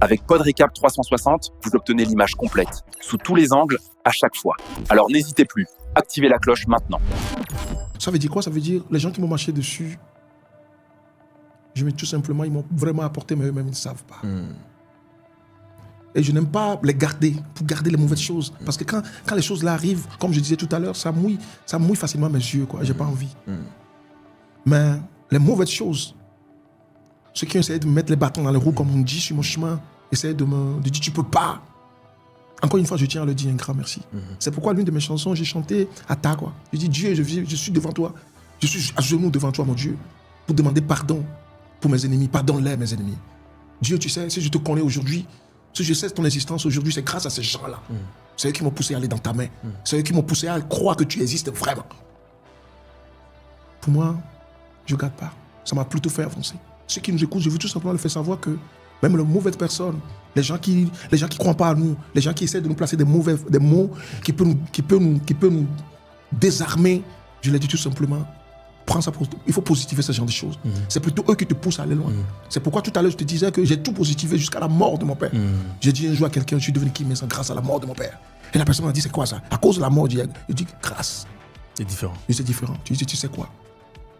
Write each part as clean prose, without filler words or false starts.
Avec PodRecap 360, vous obtenez l'image complète, sous tous les angles, à chaque fois. Alors n'hésitez plus, activez la cloche maintenant. Ça veut dire quoi? Ça veut dire les gens qui m'ont marché dessus, je mets tout simplement, ils m'ont vraiment apporté, mais eux-mêmes, ils ne savent pas. Et je n'aime pas les garder, pour garder les mauvaises choses. Parce que quand les choses là arrivent, comme je disais tout à l'heure, ça mouille facilement mes yeux, quoi. J'ai pas envie. Mais les mauvaises choses, ceux qui ont essayé de me mettre les bâtons dans les roues, comme on dit sur mon chemin, essayent de dire tu peux pas. Encore une fois, je tiens à le dire un grand merci. C'est pourquoi l'une de mes chansons, j'ai chanté à ta, quoi. Je dis Dieu, je suis devant toi. Je suis à genoux devant toi, mon Dieu, pour demander pardon pour mes ennemis. Pardonne-les, mes ennemis. Dieu, tu sais, si je te connais aujourd'hui, si je sais ton existence aujourd'hui, c'est grâce à ces gens-là. C'est eux qui m'ont poussé à aller dans ta main. C'est eux qui m'ont poussé à croire que tu existes vraiment. Pour moi, je ne garde pas. Ça m'a plutôt fait avancer. Ceux qui nous écoutent, je veux tout simplement leur faire savoir que même les mauvaises personnes, les gens qui croient pas à nous, les gens qui essaient de nous placer des mots qui peuvent nous désarmer, je leur dis tout simplement, prends ça pour... Il faut positiver ce genre de choses. C'est plutôt eux qui te poussent à aller loin. C'est pourquoi tout à l'heure, je te disais que j'ai tout positivé jusqu'à la mort de mon père. J'ai dit un jour à quelqu'un, je suis devenu qui, mais c'est grâce à la mort de mon père. Et la personne m'a dit, c'est quoi ça? À cause de la mort d'hier. Je dis, grâce. C'est différent. C'est différent. Tu dis, tu sais quoi?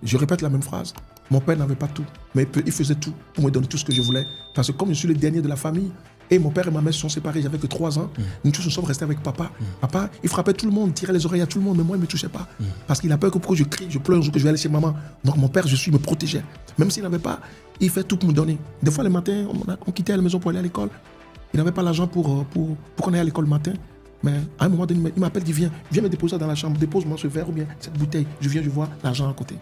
Je répète la même phrase. Mon père n'avait pas tout, mais il faisait tout pour me donner tout ce que je voulais. Parce que comme je suis le dernier de la famille, et mon père et ma mère se sont séparés, j'avais que 3 ans, nous tous nous sommes restés avec papa. Papa, il frappait tout le monde, tirait les oreilles à tout le monde, mais moi, il ne me touchait pas. Parce qu'il a peur que pour que je crie, je pleure, que je vais aller chez maman. Donc mon père, me protégeait. Même s'il n'avait pas, il fait tout pour me donner. Des fois, le matin, on quittait la maison pour aller à l'école. Il n'avait pas l'argent pour qu'on aille à l'école le matin. Mais à un moment donné, il m'appelle, il dit, viens me déposer dans la chambre, dépose-moi ce verre ou bien cette bouteille. Je viens, je vois l'argent à côté.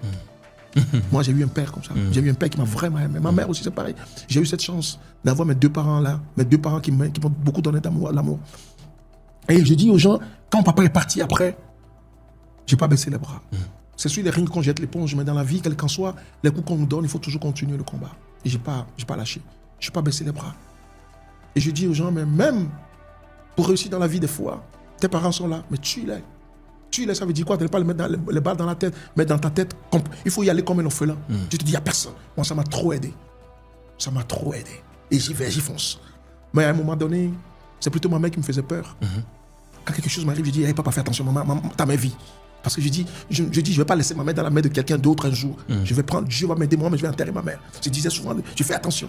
Moi, j'ai eu un père comme ça. J'ai eu un père qui m'a vraiment aimé. Ma mère aussi, c'est pareil. J'ai eu cette chance d'avoir mes 2 parents là, mes 2 parents qui m'ont beaucoup donné l'amour. Et je dis aux gens, quand papa est parti après, j'ai pas baissé les bras. C'est sur les rings qu'on jette l'éponge, mais dans la vie, quel qu'en soit, les coups qu'on nous donne, il faut toujours continuer le combat. Et j'ai pas lâché. Je n'ai pas baissé les bras. Et je dis aux gens, mais même pour réussir dans la vie, des fois, tes parents sont là, mais tue-les. Tue-les, ça veut dire quoi? Tu ne pas le mettre les balles dans la tête, mais dans ta tête, il faut y aller comme un orphelin. Tu te dis, il n'y a personne. Moi, ça m'a trop aidé. Ça m'a trop aidé. Et j'y vais, j'y fonce. Mais à un moment donné, c'est plutôt ma mère qui me faisait peur. Quand quelque chose m'arrive, je dis, hey, papa, fais attention, maman, t'as ma vie. Parce que je dis, je ne vais pas laisser ma mère dans la main de quelqu'un d'autre un jour. Je vais prendre, Dieu va m'aider moi, mais je vais enterrer ma mère. Je disais souvent, je fais attention.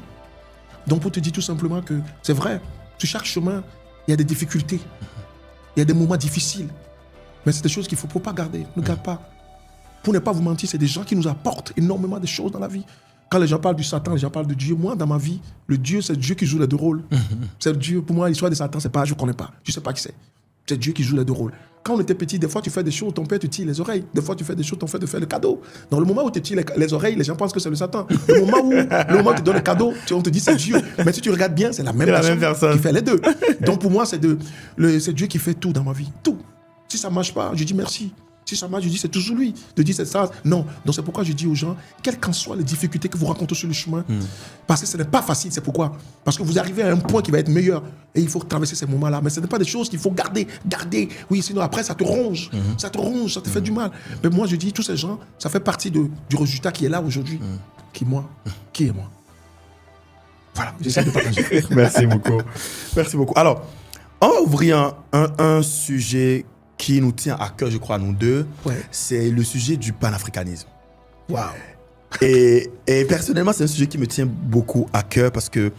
Donc, pour te dire tout simplement que c'est vrai, sur chaque chemin, il y a des difficultés. Il y a des moments difficiles. Mais c'est des choses qu'il ne faut pas garder. Ne garde pas. Pour ne pas vous mentir, c'est des gens qui nous apportent énormément de choses dans la vie. Quand les gens parlent du Satan, les gens parlent de Dieu. Moi, dans ma vie, le Dieu, c'est Dieu qui joue les 2 rôles. C'est Dieu. Pour moi, l'histoire de Satan, c'est pas, je ne connais pas. Je ne sais pas qui c'est. C'est Dieu qui joue les 2 rôles. Quand on était petit, des fois, tu fais des choses, ton père te tire les oreilles. Des fois, tu fais des choses, ton père te fait le cadeau. Dans le moment où tu tires les oreilles, les gens pensent que c'est le Satan. Le moment où tu donnes le cadeau, on te dit c'est Dieu. Mais si tu regardes bien, c'est la même personne qui fait les 2. Donc pour moi, c'est Dieu qui fait tout dans ma vie. Tout. Si ça ne marche pas, je dis merci. Si ça marche, je dis c'est toujours lui. De dire c'est ça. Non. Donc c'est pourquoi je dis aux gens, quelles qu'en soient les difficultés que vous rencontrez sur le chemin, parce que ce n'est pas facile, c'est pourquoi. Parce que vous arrivez à un point qui va être meilleur et il faut traverser ces moments-là. Mais ce n'est pas des choses qu'il faut garder. Oui, sinon après ça te ronge. Ça te ronge, ça te fait du mal. Mais moi je dis, tous ces gens, ça fait partie du résultat qui est là aujourd'hui. Qui est moi. Voilà, j'essaie de partager. Merci beaucoup. Merci beaucoup. Alors, on va ouvrir un sujet qui nous tient à cœur, je crois, nous deux. Ouais. C'est le sujet du panafricanisme. Waouh. Et personnellement, c'est un sujet qui me tient beaucoup à cœur parce que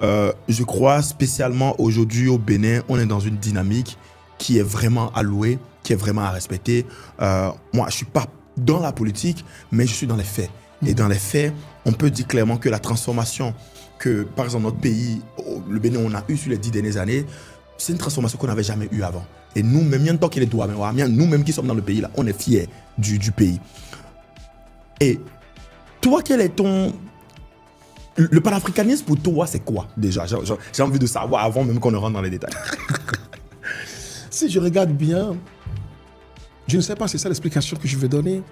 je crois spécialement aujourd'hui au Bénin, on est dans une dynamique qui est vraiment à louer, qui est vraiment à respecter. Moi, je ne suis pas dans la politique, mais je suis dans les faits. Et dans les faits, on peut dire clairement que la transformation que, par exemple, notre pays, le Bénin, on a eu sur les 10 dernières années, c'est une transformation qu'on n'avait jamais eue avant. Et nous-mêmes, nous-mêmes qui sommes dans le pays, là, on est fiers du pays. Et toi, quel est le panafricanisme pour toi, c'est quoi déjà? J'ai envie de savoir avant même qu'on ne rentre dans les détails. Si je regarde bien, je ne sais pas, c'est ça l'explication que je vais donner.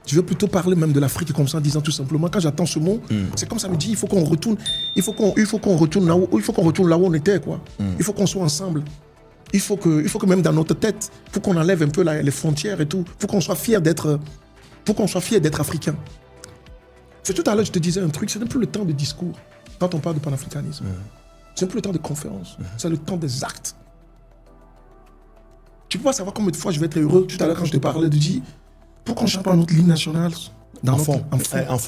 Je vais plutôt parler même de l'Afrique comme ça en disant tout simplement, quand j'attends ce mot, c'est comme ça me dit, il faut qu'on retourne, il faut qu'on retourne là où on était, quoi. Il faut qu'on soit ensemble. Il faut que même dans notre tête, il faut qu'on enlève un peu les frontières et tout. Il faut qu'on soit fiers d'être africain. C'est tout à l'heure, je te disais un truc, c'est même plus le temps de discours. quand on parle de panafricanisme, c'est plus le temps des conférences, c'est le temps des actes. Tu peux pas savoir combien de fois je vais être heureux. Tout à l'heure, quand je te parlais de dire, pourquoi on ne chante pas notre hymne national En fond,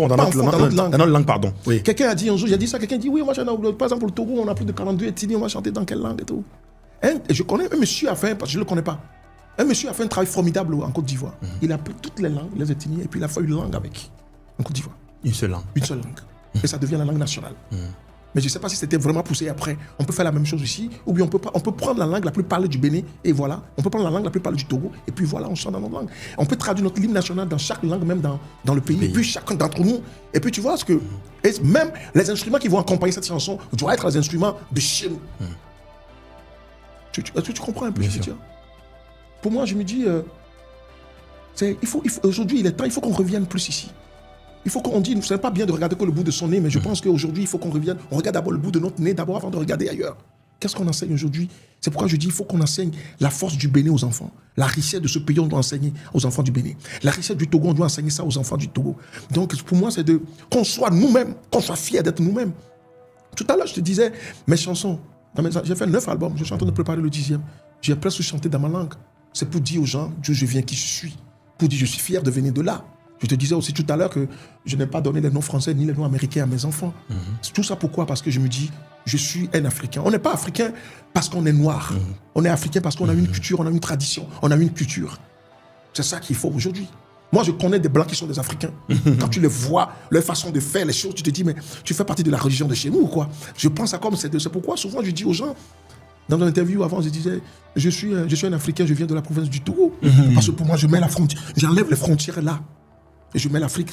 dans notre langue, pardon. Oui. Quelqu'un a dit un jour, j'ai dit ça, quelqu'un dit, oui, moi, par exemple, au Togo, on a plus de 42 ethnies, on va chanter dans quelle langue et tout. Et je connais un monsieur, parce que je ne le connais pas. Un monsieur a fait un travail formidable en Côte d'Ivoire. Il a pris toutes les langues, les ethnies, et puis il a fait une langue avec, en Côte d'Ivoire. Une seule langue. Une seule langue. Et ça devient la langue nationale. Mais je ne sais pas si c'était vraiment poussé après. On peut faire la même chose ici, ou bien on peut prendre la langue la plus parlée du Bénin, et voilà. On peut prendre la langue la plus parlée du Togo, et puis voilà, on chante dans notre langue. On peut traduire notre hymne national dans chaque langue, même dans le pays. Et puis chacun d'entre nous. Et puis tu vois, et même les instruments qui vont accompagner cette chanson doivent être les instruments de chez nous. Est-ce que tu comprends un peu ce que je veux dire? Pour moi, je me dis, aujourd'hui, il est temps, il faut qu'on revienne plus ici. Il faut qu'on dise, ce n'est pas bien de regarder que le bout de son nez, mais je pense qu'aujourd'hui, il faut qu'on revienne. On regarde d'abord le bout de notre nez, d'abord avant de regarder ailleurs. Qu'est-ce qu'on enseigne aujourd'hui? C'est pourquoi je dis, il faut qu'on enseigne la force du Bénin aux enfants. La richesse de ce pays, on doit enseigner aux enfants du Bénin. La richesse du Togo, on doit enseigner ça aux enfants du Togo. Donc, pour moi, c'est qu'on soit nous-mêmes, qu'on soit fiers d'être nous-mêmes. Tout à l'heure, je te disais, mes chansons, j'ai fait 9 albums, je suis en train de préparer le 10e. J'ai presque chanté dans ma langue. C'est pour dire aux gens, Dieu, je viens qui je suis. Pour dire, je suis fier de venir de là. Je te disais aussi tout à l'heure que je n'ai pas donné les noms français ni les noms américains à mes enfants. Tout ça pourquoi? Parce que je me dis, je suis un Africain. On n'est pas Africain parce qu'on est noir. On est Africain parce qu'on a une culture, on a une tradition, on a une culture. C'est ça qu'il faut aujourd'hui. Moi, je connais des Blancs qui sont des Africains. Quand tu les vois, leur façon de faire les choses, tu te dis, mais tu fais partie de la religion de chez nous ou quoi? Je pense à comme c'est pourquoi souvent je dis aux gens, dans une interview avant, je disais, je suis un Africain, je viens de la province du Togo. Parce que pour moi, je mets la frontière, j'enlève les frontières là. Et je mets l'Afrique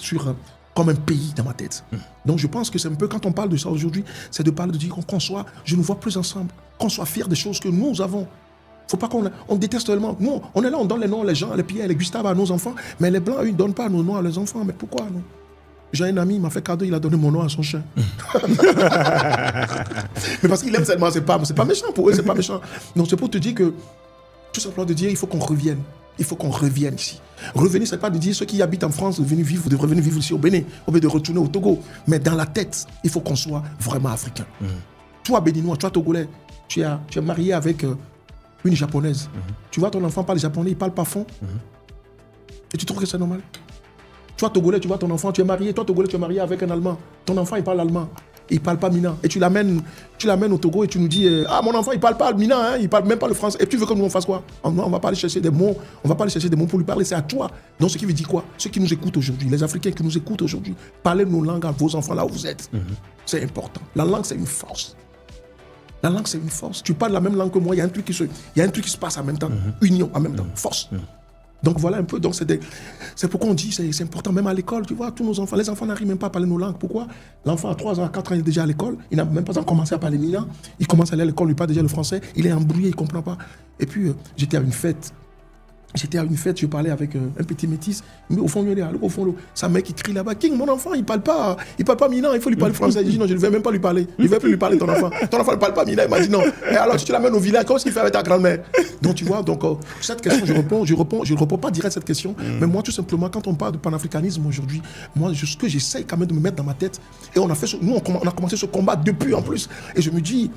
comme un pays dans ma tête. Donc je pense que c'est un peu, quand on parle de ça aujourd'hui, c'est de parler, de dire qu'on soit, je nous vois plus ensemble, qu'on soit fiers des choses que nous avons. Faut pas qu'on déteste tellement. Nous, on est là, on donne les noms, les gens, les Pierre, les Gustave à nos enfants, mais les Blancs, eux, ils ne donnent pas nos noms à leurs enfants. Mais pourquoi, non? J'ai un ami, il m'a fait cadeau, il a donné mon nom à son chien. Mais parce qu'il aime seulement, c'est pas méchant pour eux, c'est pas méchant. Donc c'est pour te dire que, tout simplement de dire, il faut qu'on revienne. Il faut qu'on revienne ici. Revenir, ce n'est pas de dire ceux qui habitent en France devraient venir vivre ici au Bénin, au lieu de retourner au Togo. Mais dans la tête, il faut qu'on soit vraiment africain. Toi, Béninois, toi, Togolais, tu es marié avec une Japonaise. Tu vois, ton enfant parle japonais, il parle pas fond. Et tu trouves que c'est normal? Toi, Togolais, tu vois ton enfant, tu es marié. Toi, Togolais, tu es marié avec un Allemand. Ton enfant, il parle allemand. Il ne parle pas Mina. Et tu l'amènes au Togo et tu nous dis mon enfant, il ne parle pas Mina, hein, il ne parle même pas le français. Et tu veux que nous on fasse quoi? On ne va pas aller chercher des mots. On va pas aller chercher des mots pour lui parler. C'est à toi. Donc, ce qui veut dire quoi? Ceux qui nous écoutent aujourd'hui, les Africains qui nous écoutent aujourd'hui, parlez nos langues à vos enfants là où vous êtes. C'est important. La langue, c'est une force. La langue, c'est une force. Tu parles la même langue que moi, il y a un truc qui se passe en même temps. Union en même temps. Force. Donc voilà un peu, donc c'est pourquoi on dit, c'est important, même à l'école, tu vois, tous nos enfants, les enfants n'arrivent même pas à parler nos langues. Pourquoi? L'enfant à 3 ans, à 4 ans, il est déjà à l'école, il n'a même pas encore commencé à parler Mina, il commence à aller à l'école, il parle déjà le français, il est embrouillé, il ne comprend pas. Et puis, j'étais à une fête, je parlais avec un petit métis, mais au fond, sa mère qui crie là-bas, King, mon enfant, il parle pas Mina, il faut lui parler français. Je dis non, je ne vais même pas lui parler. Il ne va plus lui parler, ton enfant. Ton enfant ne parle pas Mina. Il m'a dit non. Et alors, tu l'amènes au village, qu'est-ce qu'il fait avec ta grand-mère? Donc, tu vois, cette question, je réponds pas direct à cette question. Mais moi, tout simplement, quand on parle de panafricanisme aujourd'hui, moi, ce que j'essaye quand même de me mettre dans ma tête, et on a commencé ce combat depuis en plus. Et je me dis,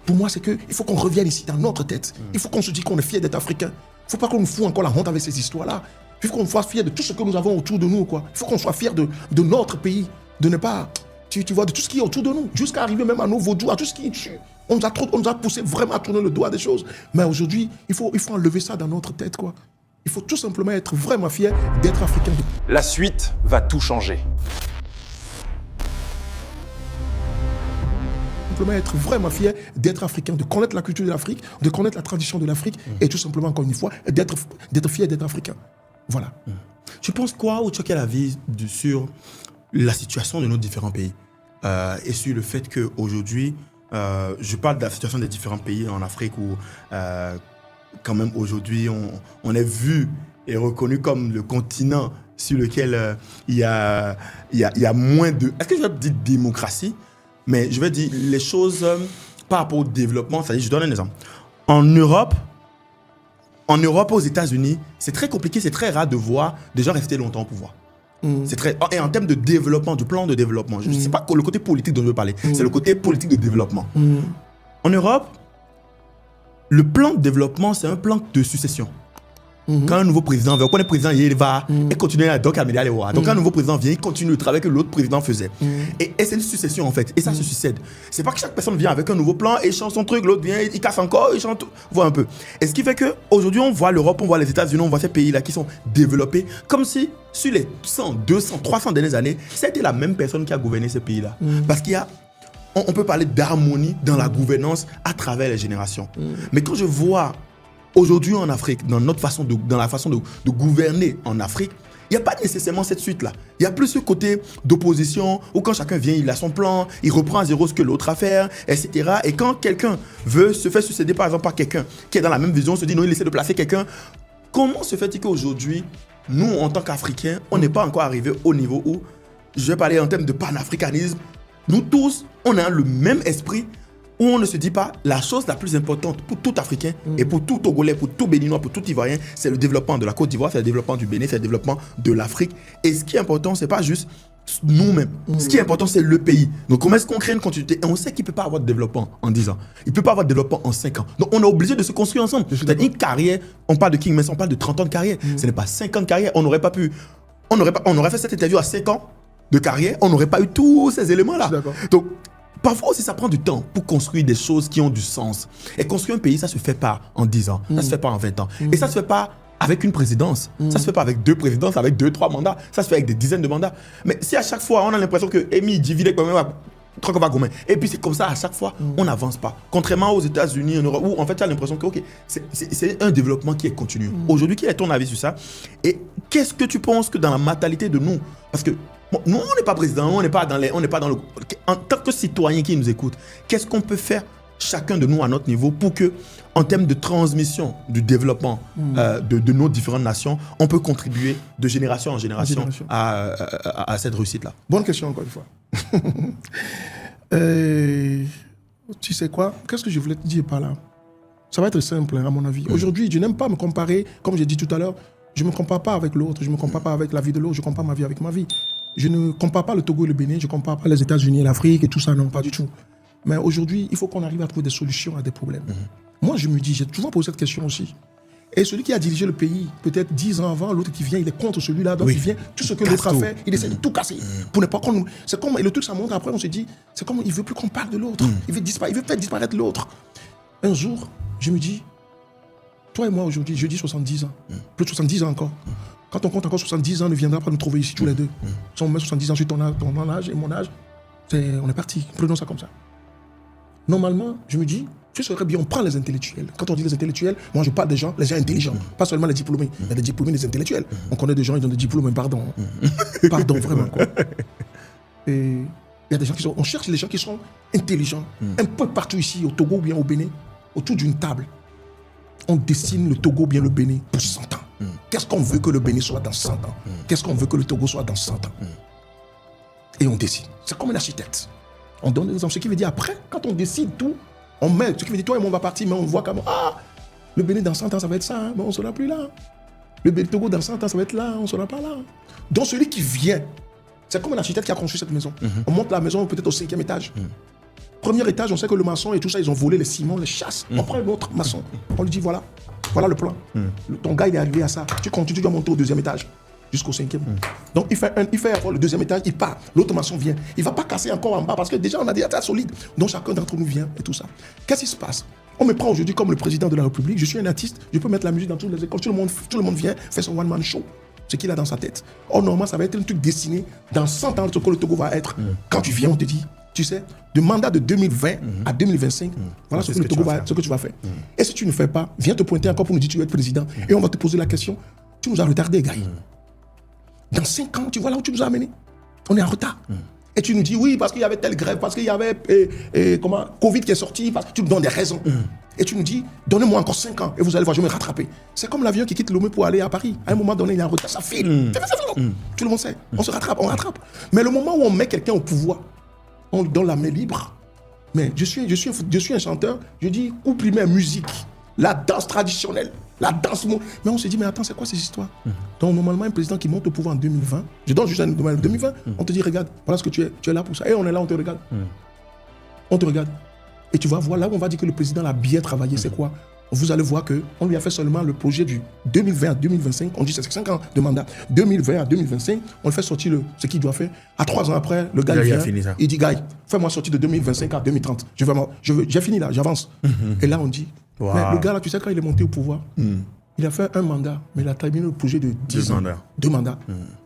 pour moi, c'est qu'il faut qu'on revienne ici dans notre tête. Il faut qu'on se dise qu'on est fier d'être africain. Il ne faut pas qu'on nous fout encore la honte avec ces histoires-là. Il faut qu'on soit fier de tout ce que nous avons autour de nous, quoi. Il faut qu'on soit fier de notre pays, de ne pas, tu vois, de tout ce qui est autour de nous, jusqu'à arriver même à nos vaudous, à tout ce qui tue. On nous a poussé vraiment à tourner le doigt des choses. Mais aujourd'hui, il faut enlever ça dans notre tête, quoi. Il faut tout simplement être vraiment fier d'être africain. La suite va tout changer. Simplement être vraiment fier d'être africain, de connaître la culture de l'Afrique, de connaître la tradition de l'Afrique et tout simplement, encore une fois, d'être fier d'être africain. Voilà. Tu penses quoi ou tu as quel avis sur la situation de nos différents pays et sur le fait qu'aujourd'hui, je parle de la situation des différents pays en Afrique où quand même aujourd'hui on est vu et reconnu comme le continent sur lequel il y a moins de... Est-ce que je vais dire démocratie? Mais je vais dire les choses par rapport au développement. C'est-à-dire, je donne un exemple. En Europe, aux États-Unis, c'est très compliqué, c'est très rare de voir des gens rester longtemps au pouvoir. C'est très... Et en termes de développement, du plan de développement, je ne sais pas le côté politique dont je veux parler, c'est le côté politique de développement. En Europe, le plan de développement, c'est un plan de succession. Quand un nouveau président vient, quand un président il va et continue à donc améliorer les rois. Donc quand un nouveau président vient, il continue le travail que l'autre président faisait. Et c'est une succession en fait. Et ça se succède. C'est pas que chaque personne vient avec un nouveau plan et change son truc, l'autre vient, il casse encore, il change tout. Voit un peu. Et ce qui fait que aujourd'hui on voit l'Europe, on voit les États-Unis, on voit ces pays-là qui sont développés comme si sur les 100, 200, 300 dernières années, c'était la même personne qui a gouverné ces pays-là. Parce qu'il y a on peut parler d'harmonie dans la gouvernance à travers les générations. Mais quand je vois aujourd'hui en Afrique, dans la façon de gouverner en Afrique, il n'y a pas nécessairement cette suite-là. Il y a plus ce côté d'opposition où quand chacun vient, il a son plan, il reprend à zéro ce que l'autre a fait, etc. Et quand quelqu'un veut se faire succéder par exemple par quelqu'un qui est dans la même vision, on se dit non, il essaie de placer quelqu'un. Comment se fait-il qu'aujourd'hui, nous, en tant qu'Africains, on n'est pas encore arrivé au niveau où, je vais parler en termes de panafricanisme, nous tous, on a le même esprit où on ne se dit pas la chose la plus importante pour tout Africain et pour tout Togolais, pour tout Béninois, pour tout Ivoirien, c'est le développement de la Côte d'Ivoire, c'est le développement du Bénin, c'est le développement de l'Afrique. Et ce qui est important, c'est pas juste nous-mêmes. Ce qui est important, c'est le pays. Donc, comment est-ce qu'on crée une continuité? Et on sait qu'il ne peut pas avoir de développement en 10 ans. Il ne peut pas avoir de développement en 5 ans. Donc, on est obligé de se construire ensemble. C'est-à-dire une carrière, on parle de King Mess, on parle de 30 ans de carrière. Ce n'est pas 5 ans de carrière. On n'aurait pas pu... On aurait fait cette interview à 5 ans de carrière, on n'aurait pas eu tous ces éléments-là. Donc, parfois aussi, ça prend du temps pour construire des choses qui ont du sens. Et construire un pays, ça ne se fait pas en 10 ans. Ça ne se fait pas en 20 ans. Et ça ne se fait pas avec une présidence. Ça ne se fait pas avec 2 présidences, avec 2, 3 mandats. Ça se fait avec des dizaines de mandats. Mais si à chaque fois, on a l'impression que Amy divise comme même, et puis c'est comme ça à chaque fois, on n'avance pas. Contrairement aux États-Unis, en Europe, où en fait, tu as l'impression que c'est un développement qui est continu. Aujourd'hui, quel est ton avis sur ça? Et qu'est-ce que tu penses que dans la mentalité de nous, parce que bon, nous, on n'est pas président, on n'est pas dans le... En tant que citoyen qui nous écoute, qu'est-ce qu'on peut faire chacun de nous à notre niveau pour que, en termes de transmission du développement de nos différentes nations, on peut contribuer de génération en génération à cette réussite-là? Bonne question encore une fois. Tu sais quoi? Qu'est-ce que je voulais te dire par là? Ça va être simple, à mon avis. Aujourd'hui, je n'aime pas me comparer, comme j'ai dit tout à l'heure, je ne me compare pas avec l'autre, je ne me compare pas avec la vie de l'autre, je compare ma vie avec ma vie. Je ne compare pas le Togo et le Bénin, je ne compare pas les États-Unis et l'Afrique et tout ça, non, pas du tout. Mais aujourd'hui, il faut qu'on arrive à trouver des solutions à des problèmes. Moi, je me dis, j'ai souvent posé cette question aussi. Et celui qui a dirigé le pays, peut-être 10 ans avant, l'autre qui vient, il est contre celui-là, donc il vient, tout ce que l'autre a fait, il essaie de tout casser. Pour ne pas qu'on... C'est comme, et le truc, ça montre après, on se dit, c'est comme, il ne veut plus qu'on parle de l'autre. Il veut faire disparaître l'autre. Un jour, je me dis, toi et moi aujourd'hui, je dis 70 ans, plus de 70 ans encore. Quand on compte encore 70 ans, on ne viendra pas nous trouver ici tous les deux. Si on met 70 ans sur ton âge et mon âge, on est parti. Prenons ça comme ça. Normalement, je me dis, ce serait bien, on prend les intellectuels. Quand on dit les intellectuels, moi je parle des gens, les gens intelligents, pas seulement les diplômés. Il y a des diplômés, des intellectuels. On connaît des gens, ils ont des diplômes, pardon. Pardon, vraiment. Quoi. Et il y a des gens qui sont... On cherche les gens qui sont intelligents. Un peu partout ici, au Togo ou bien au Bénin, autour d'une table. On dessine le Togo ou bien le Bénin pour 100 ans. Qu'est-ce qu'on veut que le Bénin soit dans 100 ans? Qu'est-ce qu'on veut que le Togo soit dans 100 ans? Et on dessine. C'est comme un architecte. On donne des exemples. Ce qui veut dire après, quand on décide tout, on met. Ce qui veut dire, toi et moi, on va partir, mais on voit comment. Ah, le Bénin dans 100 ans, ça va être ça, hein, mais on ne sera plus là. Le Togo dans 100 ans, ça va être là, on ne sera pas là. Donc celui qui vient, c'est comme un architecte qui a construit cette maison. On monte la maison peut-être au 5e étage. Premier étage, on sait que le maçon et tout ça, ils ont volé les ciments, les chasses. On prend l'autre maçon. On lui dit voilà le plan. Ton gars, il est arrivé à ça. Tu continues, tu dois monter au 2e étage. Jusqu'au 5e. Donc il fait le 2e étage, il part. L'autre maçon vient. Il ne va pas casser encore en bas parce que déjà on a des états solides. Donc chacun d'entre nous vient et tout ça. Qu'est-ce qui se passe? On me prend aujourd'hui comme le président de la République. Je suis un artiste, je peux mettre la musique dans toutes les écoles. Tout le monde vient faire son one-man show. Ce qu'il a dans sa tête. Or normalement, ça va être un truc dessiné dans 100 ans ce que le Togo va être. Quand tu viens, on te dit, tu sais, du mandat de 2020 à 2025, voilà ce que le Togo va être, ce que tu vas faire. Et si tu ne fais pas, viens te pointer encore pour nous dire que tu veux être président. Et on va te poser la question, tu nous as retardé, gars. Dans 5 ans, tu vois là où tu nous as amenés. On est en retard. Et tu nous dis, oui, parce qu'il y avait telle grève, parce qu'il y avait Covid qui est sorti, parce que tu nous donnes des raisons. Et tu nous dis, donnez-moi encore 5 ans, et vous allez voir, je vais me rattraper. C'est comme l'avion qui quitte Lomé pour aller à Paris. À un moment donné, il est en retard, ça file. Tout le monde sait. On se rattrape, on rattrape. Mais le moment où on met quelqu'un au pouvoir, on lui donne la main libre. Mais je suis un chanteur, je dis, oublie ma musique, la danse traditionnelle. La danse. Mais on se dit, mais attends, c'est quoi ces histoires? Donc, normalement, un président qui monte au pouvoir en 2020, je donne juste un domaine, 2020, on te dit, regarde, voilà ce que tu es là pour ça. Et on est là, on te regarde. On te regarde. Et tu vas voir, là où on va dire que le président a bien travaillé, c'est quoi? Vous allez voir qu'on lui a fait seulement le projet du 2020 à 2025. On dit c'est 5 ans de mandat. 2020 à 2025, on le fait sortir ce qu'il doit faire. À 3 ans après, le gars il vient, il dit, gars, fais-moi sortir de 2025 à 2030. J'ai fini là, j'avance. Et là, on dit, mais le gars là, tu sais, quand il est monté au pouvoir, il a fait un mandat, mais il a terminé le projet de 10 ans. 2 mandats.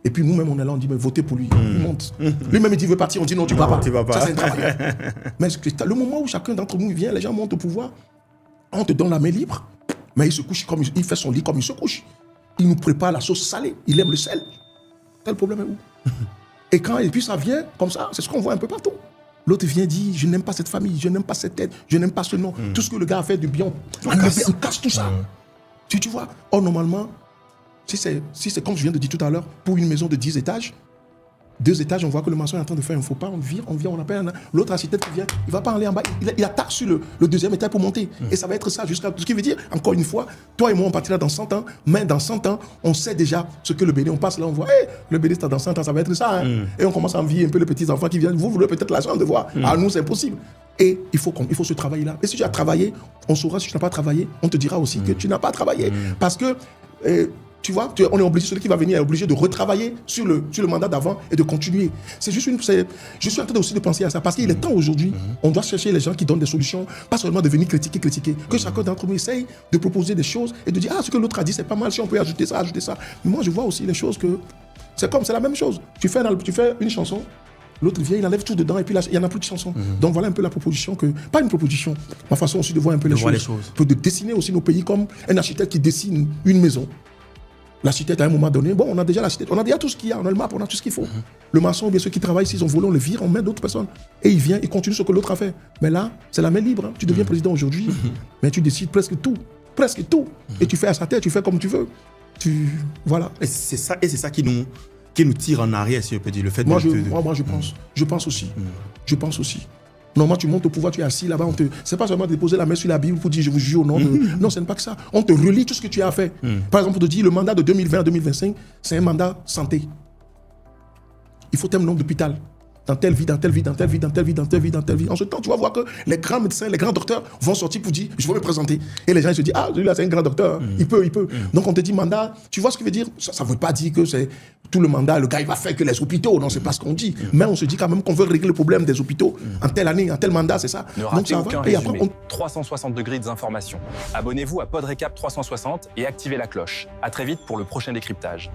Et puis nous-mêmes, on est là, on dit, mais votez pour lui. Il monte. Lui-même, il dit, il veut partir. On dit, non, tu ne vas pas. Ça, c'est un travail. Mais le moment où chacun d'entre nous vient, les gens montent au pouvoir, on te donne la main libre, mais il se couche comme il fait son lit comme il se couche. Il nous prépare la sauce salée. Il aime le sel. Quel problème est où? Et puis ça vient comme ça, c'est ce qu'on voit un peu partout. L'autre vient dire, je n'aime pas cette famille, je n'aime pas cette tête, je n'aime pas ce nom. Tout ce que le gars a fait de bien, on casse tout ça. Tu vois? Or, normalement, si c'est comme je viens de dire tout à l'heure, pour une maison de 10 étages, 2 étages, on voit que le maçon est en train de faire un faux pas, on vient, on appelle l'autre architecte qui vient, il va pas aller en bas, il attaque sur le 2e étage pour monter. Et ça va être ça jusqu'à... Ce qui veut dire, encore une fois, toi et moi, on partira dans 100 ans, mais dans 100 ans, on sait déjà ce que le Bénin, on passe là, on voit, le Bénin, dans 100 ans, ça va être ça. Et on commence à envier un peu les petits-enfants qui viennent, vous voulez peut-être la chance de voir. À nous, c'est impossible. Et il faut ce travail-là. Et si tu as travaillé, on saura si tu n'as pas travaillé, on te dira aussi que tu n'as pas travaillé. Parce que... tu vois, on est obligé, celui qui va venir est obligé de retravailler sur le mandat d'avant et de continuer. Je suis en train aussi de penser à ça, parce qu'il est temps aujourd'hui, on doit chercher les gens qui donnent des solutions, pas seulement de venir critiquer, que chacun d'entre nous essaye de proposer des choses et de dire, ah, ce que l'autre a dit, c'est pas mal, si on peut ajouter ça. Mais moi, je vois aussi les choses que, c'est la même chose. Tu fais une chanson, l'autre vient, il enlève tout dedans et puis là, il n'y en a plus de chansons. Donc voilà un peu la proposition pas une proposition, ma façon aussi de voir un peu les choses. De dessiner aussi nos pays comme un architecte qui dessine une maison. L'architecte, à un moment donné, on a déjà l'architecte, on a déjà tout ce qu'il y a, on a le map, on a tout ce qu'il faut. Le maçon, ou bien ceux qui travaillent, s'ils ont volé, on le vire, on met d'autres personnes. Et il vient, il continue ce que l'autre a fait. Mais là, c'est la main libre. Hein. Tu deviens président aujourd'hui, mais tu décides presque tout. Et tu fais à sa tête, tu fais comme tu veux. Voilà. Et c'est ça qui nous tire en arrière, si je peux dire. Le fait moi, je pense. Je pense aussi. Je pense aussi. Normalement, tu montes au pouvoir, tu es assis là-bas, c'est pas seulement de poser la main sur la Bible pour dire je vous jure au nom de... Non, ce n'est pas que ça. On te relie tout ce que tu as fait. Par exemple, pour te dire, le mandat de 2020 à 2025, c'est un mandat santé. Il faut tel nombre d'hôpital. Dans telle vie. En ce temps, tu vas voir que les grands médecins, les grands docteurs vont sortir pour dire je veux me présenter. Et les gens ils se disent ah, celui-là, c'est un grand docteur. Il peut. Donc, on te dit mandat. Tu vois ce que veut dire? Ça ne veut pas dire que c'est tout le mandat, le gars, il va faire que les hôpitaux. Non, c'est pas ce qu'on dit. Mais on se dit quand même qu'on veut régler le problème des hôpitaux en telle année, en tel mandat, c'est ça. Ne ratez aucun résumé. 360 degrés d'information. Abonnez-vous à PodRécap 360 et activez la cloche. À très vite pour le prochain décryptage.